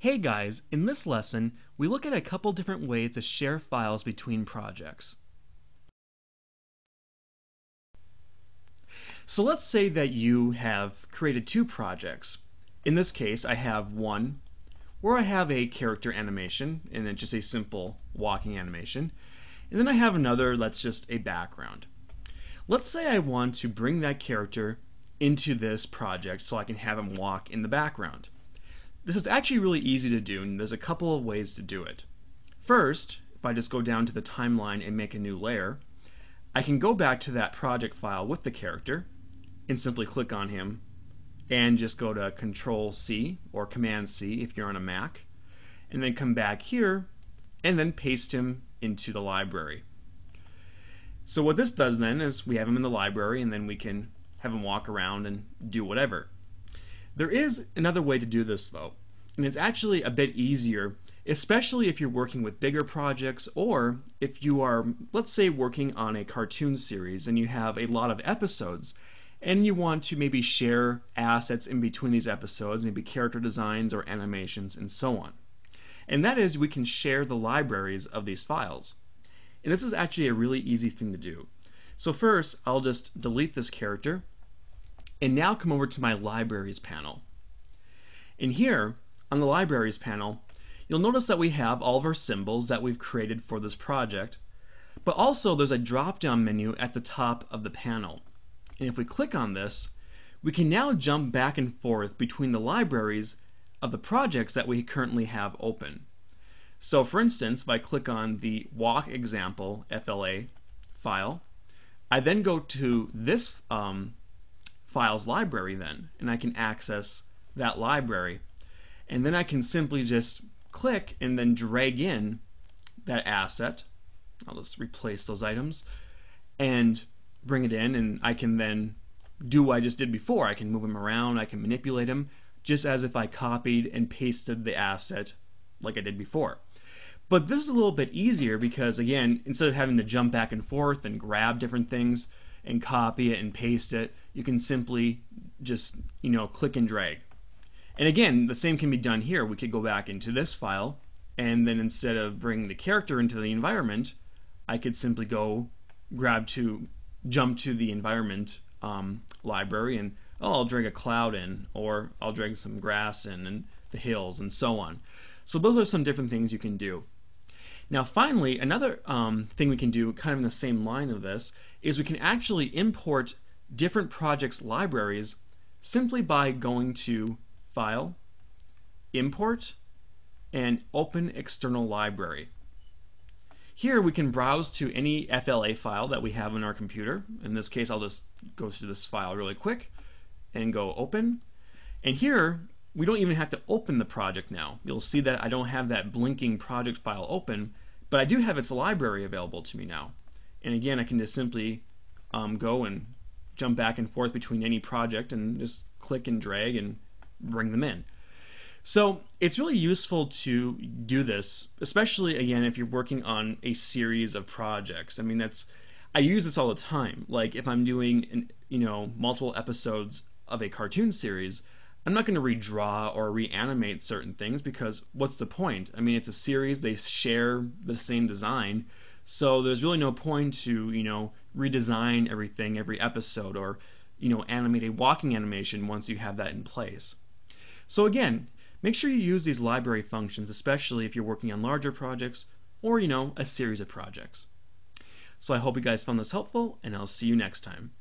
Hey guys, in this lesson, we look at a couple different ways to share files between projects. So let's say that you have created two projects. In this case, I have one where I have a character animation, and then just a simple walking animation. And then I have another that's just a background. Let's say I want to bring that character into this project so I can have him walk in the background. This is actually really easy to do, and there's a couple of ways to do it. First, if I just go down to the timeline and make a new layer, I can go back to that project file with the character and simply click on him and just go to Control C or Command C if you're on a Mac, and then come back here and then paste him into the library. So what this does then is we have him in the library, and then we can have him walk around and do whatever. There is another way to do this though, and it's actually a bit easier, especially if you're working with bigger projects, or if you are, let's say, working on a cartoon series and you have a lot of episodes and you want to maybe share assets in between these episodes, maybe character designs or animations and so on. And that is, we can share the libraries of these files. And this is actually a really easy thing to do. So first, I'll just delete this character and now come over to my Libraries panel. And here, on the Libraries panel, you'll notice that we have all of our symbols that we've created for this project, but also there's a drop-down menu at the top of the panel. And if we click on this, we can now jump back and forth between the libraries of the projects that we currently have open. So for instance, if I click on the walk example FLA file, I then go to this files library then, and I can access that library, and then I can simply just click and then drag in that asset. I'll just replace those items and bring it in, and I can then do what I just did before. I can move them around, I can manipulate them just as if I copied and pasted the asset like I did before. But this is a little bit easier because, again, instead of having to jump back and forth and grab different things and copy it and paste it, you can simply just, click and drag. And again, the same can be done here. We could go back into this file, and then instead of bringing the character into the environment, I could simply go jump to the environment library, and I'll drag a cloud in, or I'll drag some grass in, and the hills, and so on. So those are some different things you can do. Now finally, another thing we can do kind of in the same line of this is we can actually import different projects' libraries simply by going to File, Import, and Open External Library. Here we can browse to any FLA file that we have on our computer. In this case, I'll just go through this file really quick and go Open. And here, we don't even have to open the project now. You'll see that I don't have that blinking project file open, but I do have its library available to me now. And again, I can just simply go and jump back and forth between any project and just click and drag and bring them in. So it's really useful to do this, especially again if you're working on a series of projects. I mean, I use this all the time. Like if I'm doing multiple episodes of a cartoon series, I'm not going to redraw or reanimate certain things because what's the point? I mean, it's a series, they share the same design, so there's really no point to redesign everything every episode, or animate a walking animation once you have that in place. So again, make sure you use these library functions, especially if you're working on larger projects or a series of projects. So I hope you guys found this helpful, and I'll see you next time.